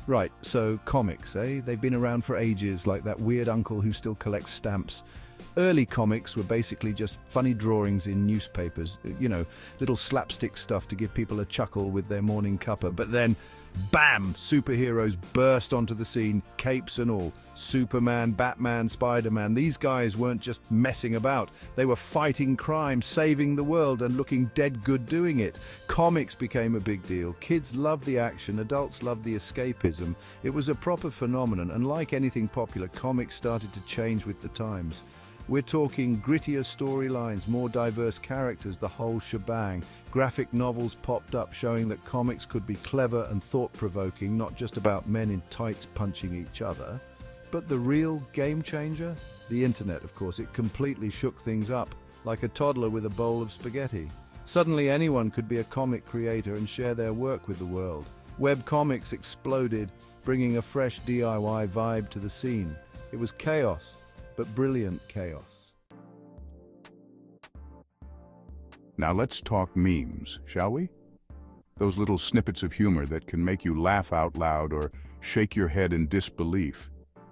Right, so comics, eh? They've been around for ages, like that weird uncle who still collects stamps. Early comics were basically just funny drawings in newspapers, little slapstick stuff to give people a chuckle with their morning cuppa. But then, bam! Superheroes burst onto the scene, capes and all. Superman, Batman, Spider-Man. These guys weren't just messing about. They were fighting crime, saving the world, and looking dead good doing it. Comics became a big deal. Kids loved the action, adults loved the escapism. It was a proper phenomenon, and like anything popular, comics started to change with the times. We're talking grittier storylines, more diverse characters, the whole shebang. Graphic novels popped up showing that comics could be clever and thought-provoking, not just about men in tights punching each other. But the real game changer? The internet, of course. It completely shook things up, like a toddler with a bowl of spaghetti. Suddenly anyone could be a comic creator and share their work with the world. Webcomics exploded, bringing a fresh DIY vibe to the scene. It was chaos, but brilliant chaos. Now let's talk memes, shall we? Those little snippets of humor that can make you laugh out loud or shake your head in disbelief.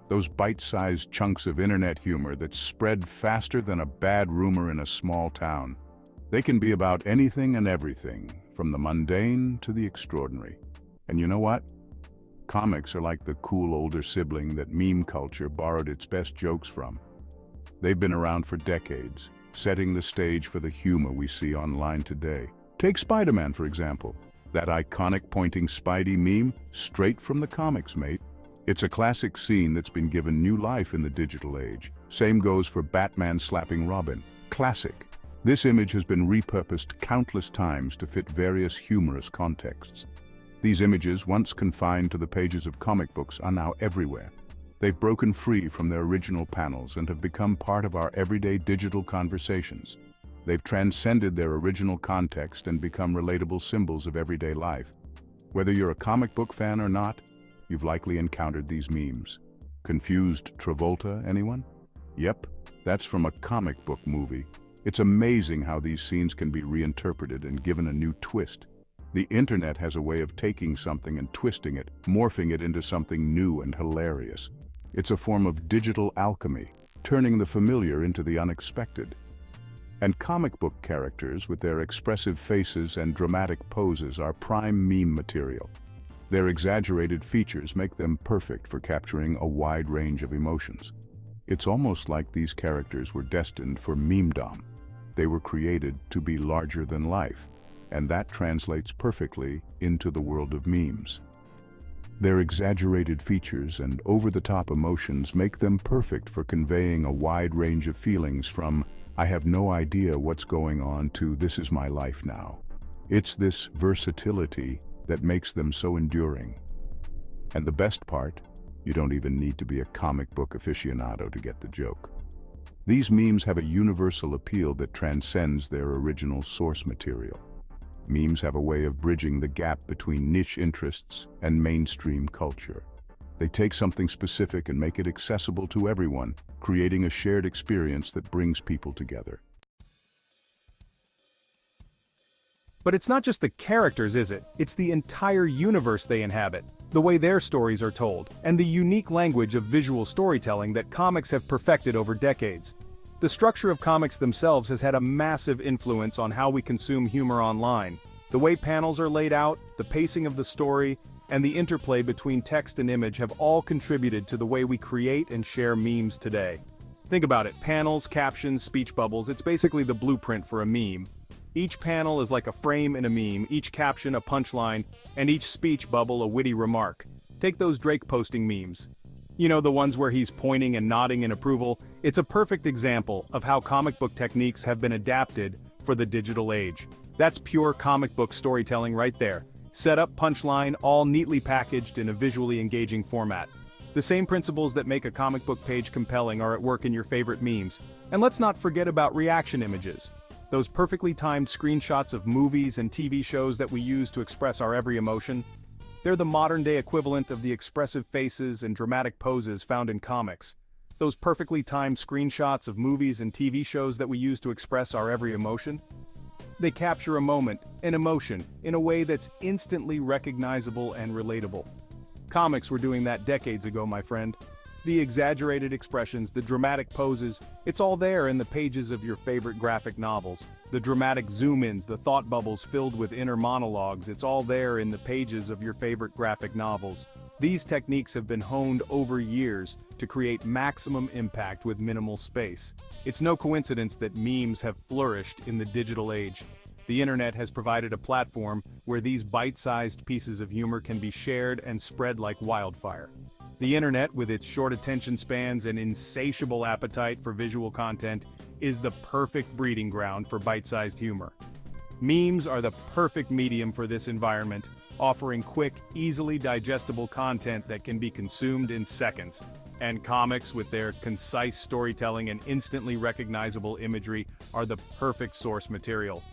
Those bite-sized chunks of internet humor that spread faster than a bad rumor in a small town. They can be about anything and everything, from the mundane to the extraordinary. And you know what? Comics are like the cool older sibling that meme culture borrowed its best jokes from. They've been around for decades, setting the stage for the humor we see online today. Take Spider-Man, for example. That iconic pointing Spidey meme, straight from the comics, mate. It's a classic scene that's been given new life in the digital age. Same goes for Batman slapping Robin. Classic. This image has been repurposed countless times to fit various humorous contexts. These images, once confined to the pages of comic books, are now everywhere. They've broken free from their original panels and have become part of our everyday digital conversations. They've transcended their original context and become relatable symbols of everyday life. Whether you're a comic book fan or not, you've likely encountered these memes. Confused Travolta, anyone? Yep, that's from a comic book movie. It's amazing how these scenes can be reinterpreted and given a new twist. The internet has a way of taking something and twisting it, morphing it into something new and hilarious. It's a form of digital alchemy, turning the familiar into the unexpected. And comic book characters, with their expressive faces and dramatic poses, are prime meme material. Their exaggerated features make them perfect for capturing a wide range of emotions. It's almost like these characters were destined for memedom. They were created to be larger than life, and that translates perfectly into the world of memes. Their exaggerated features and over-the-top emotions make them perfect for conveying a wide range of feelings, from "I have no idea what's going on" to "this is my life now." It's this versatility that makes them so enduring. And the best part, you don't even need to be a comic book aficionado to get the joke. These memes have a universal appeal that transcends their original source material. Memes have a way of bridging the gap between niche interests and mainstream culture. They take something specific and make it accessible to everyone, creating a shared experience that brings people together. But it's not just the characters, is it? It's the entire universe they inhabit, the way their stories are told, and the unique language of visual storytelling that comics have perfected over decades. The structure of comics themselves has had a massive influence on how we consume humor online. The way panels are laid out, the pacing of the story, and the interplay between text and image have all contributed to the way we create and share memes today. Think about it: panels, captions, speech bubbles. It's basically the blueprint for a meme. Each panel is like a frame in a meme, each caption a punchline, and each speech bubble a witty remark. Take those Drake posting memes. You know, the ones where he's pointing and nodding in approval. It's a perfect example of how comic book techniques have been adapted for the digital age. That's pure comic book storytelling right there. Setup, punchline, all neatly packaged in a visually engaging format. The same principles that make a comic book page compelling are at work in your favorite memes. And let's not forget about reaction images. Those perfectly timed screenshots of movies and TV shows that we use to express our every emotion. They're the modern-day equivalent of the expressive faces and dramatic poses found in comics. Those perfectly timed screenshots of movies and TV shows that we use to express our every emotion. They capture a moment, an emotion, in a way that's instantly recognizable and relatable. Comics were doing that decades ago, my friend. The exaggerated expressions, the dramatic poses, it's all there in the pages of your favorite graphic novels. The dramatic zoom-ins, the thought bubbles filled with inner monologues, it's all there in the pages of your favorite graphic novels. These techniques have been honed over years to create maximum impact with minimal space. It's no coincidence that memes have flourished in the digital age. The internet has provided a platform where these bite-sized pieces of humor can be shared and spread like wildfire. The internet, with its short attention spans and insatiable appetite for visual content, is the perfect breeding ground for bite-sized humor. Memes are the perfect medium for this environment, offering quick, easily digestible content that can be consumed in seconds. And comics, with their concise storytelling and instantly recognizable imagery, are the perfect source material.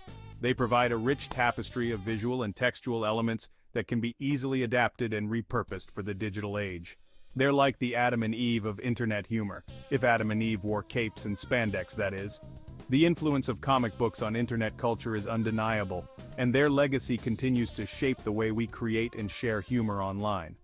They provide a rich tapestry of visual and textual elements that can be easily adapted and repurposed for the digital age. They're like the Adam and Eve of internet humor, if Adam and Eve wore capes and spandex, that is. The influence of comic books on internet culture is undeniable, and their legacy continues to shape the way we create and share humor online.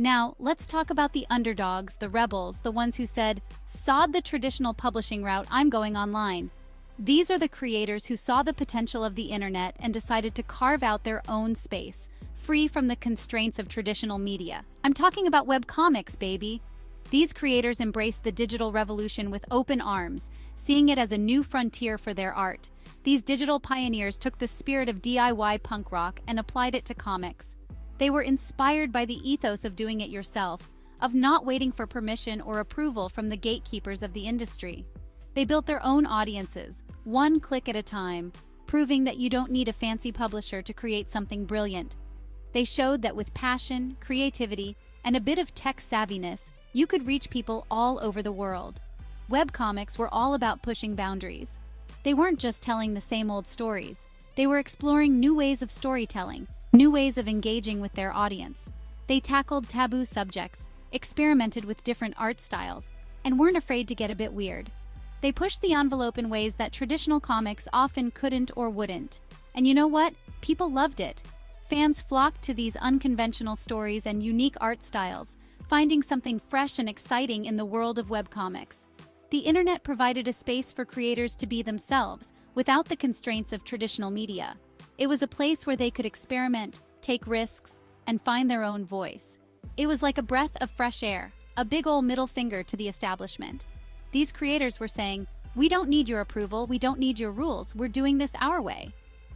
Now, let's talk about the underdogs, the rebels, the ones who said, "Sod the traditional publishing route, I'm going online." These are the creators who saw the potential of the internet and decided to carve out their own space, free from the constraints of traditional media. I'm talking about webcomics, baby. These creators embraced the digital revolution with open arms, seeing it as a new frontier for their art. These digital pioneers took the spirit of DIY punk rock and applied it to comics. They were inspired by the ethos of doing it yourself, of not waiting for permission or approval from the gatekeepers of the industry. They built their own audiences, one click at a time, proving that you don't need a fancy publisher to create something brilliant. They showed that with passion, creativity, and a bit of tech savviness, you could reach people all over the world. Webcomics were all about pushing boundaries. They weren't just telling the same old stories. They were exploring new ways of storytelling, new ways of engaging with their audience. They tackled taboo subjects, experimented with different art styles, and weren't afraid to get a bit weird. They pushed the envelope in ways that traditional comics often couldn't or wouldn't. And you know what? People loved it. Fans flocked to these unconventional stories and unique art styles, finding something fresh and exciting in the world of webcomics. The internet provided a space for creators to be themselves, without the constraints of traditional media. It was a place where they could experiment, take risks, and find their own voice. It was like a breath of fresh air, a big ol' middle finger to the establishment. These creators were saying, "We don't need your approval, we don't need your rules, we're doing this our way."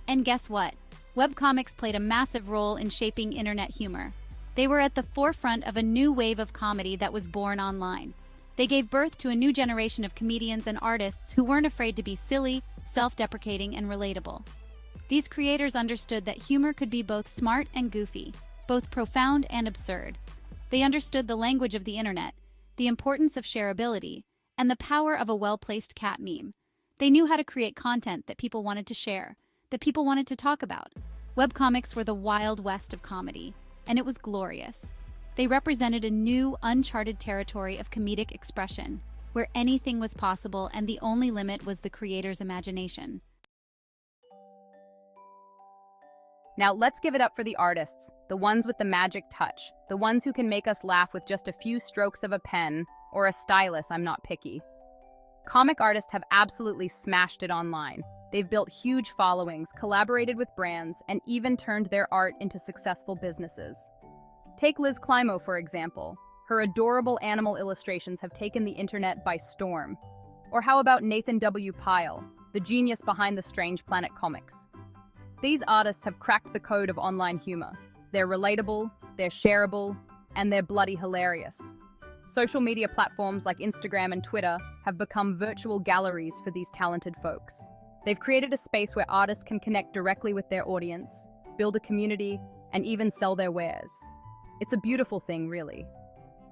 And guess what? Webcomics played a massive role in shaping internet humor. They were at the forefront of a new wave of comedy that was born online. They gave birth to a new generation of comedians and artists who weren't afraid to be silly, self-deprecating, and relatable. These creators understood that humor could be both smart and goofy, both profound and absurd. They understood the language of the internet, the importance of shareability, and the power of a well-placed cat meme. They knew how to create content that people wanted to share, that people wanted to talk about. Webcomics were the Wild West of comedy, and it was glorious. They represented a new, uncharted territory of comedic expression, where anything was possible and the only limit was the creator's imagination. Now let's give it up for the artists, the ones with the magic touch, the ones who can make us laugh with just a few strokes of a pen, or a stylus, I'm not picky. Comic artists have absolutely smashed it online. They've built huge followings, collaborated with brands, and even turned their art into successful businesses. Take Liz Climo, for example. Her adorable animal illustrations have taken the internet by storm. Or how about Nathan W. Pyle, the genius behind the Strange Planet comics? These artists have cracked the code of online humor. They're relatable, they're shareable, and they're bloody hilarious. Social media platforms like Instagram and Twitter have become virtual galleries for these talented folks. They've created a space where artists can connect directly with their audience, build a community, and even sell their wares. It's a beautiful thing, really.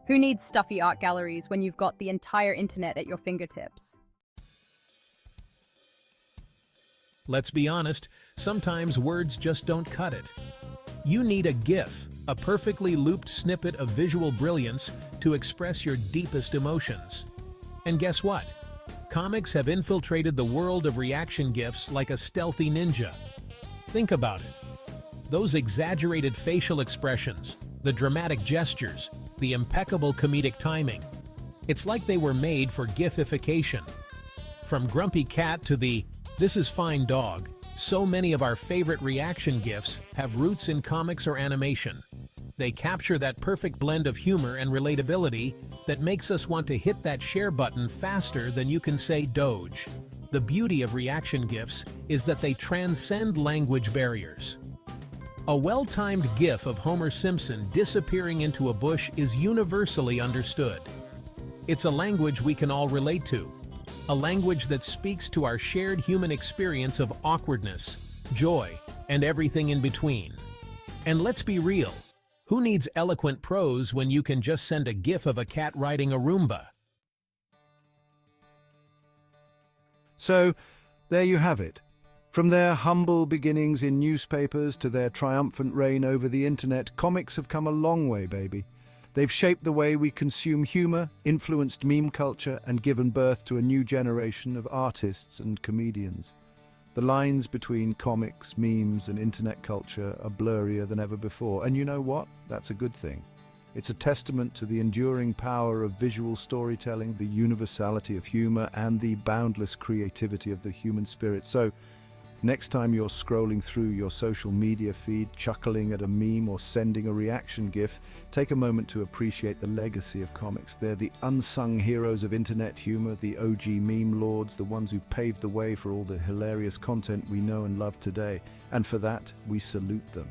Who needs stuffy art galleries when you've got the entire internet at your fingertips? Let's be honest, sometimes words just don't cut it. You need a GIF, a perfectly looped snippet of visual brilliance to express your deepest emotions. And guess what? Comics have infiltrated the world of reaction GIFs like a stealthy ninja. Think about it. Those exaggerated facial expressions, the dramatic gestures, the impeccable comedic timing. It's like they were made for GIFification. From Grumpy Cat to the "This is fine dog," so many of our favorite reaction GIFs have roots in comics or animation. They capture that perfect blend of humor and relatability that makes us want to hit that share button faster than you can say Doge. The beauty of reaction GIFs is that they transcend language barriers. A well-timed GIF of Homer Simpson disappearing into a bush is universally understood. It's a language we can all relate to, a language that speaks to our shared human experience of awkwardness, joy, and everything in between. And let's be real, who needs eloquent prose when you can just send a GIF of a cat riding a Roomba? So, there you have it. From their humble beginnings in newspapers to their triumphant reign over the internet, comics have come a long way, baby. They've shaped the way we consume humor, influenced meme culture, and given birth to a new generation of artists and comedians. The lines between comics, memes, and internet culture are blurrier than ever before. And you know what? That's a good thing. It's a testament to the enduring power of visual storytelling, the universality of humor, and the boundless creativity of the human spirit. So, next time you're scrolling through your social media feed, chuckling at a meme or sending a reaction GIF, take a moment to appreciate the legacy of comics. They're the unsung heroes of internet humor, the OG meme lords, the ones who paved the way for all the hilarious content we know and love today. And for that, we salute them.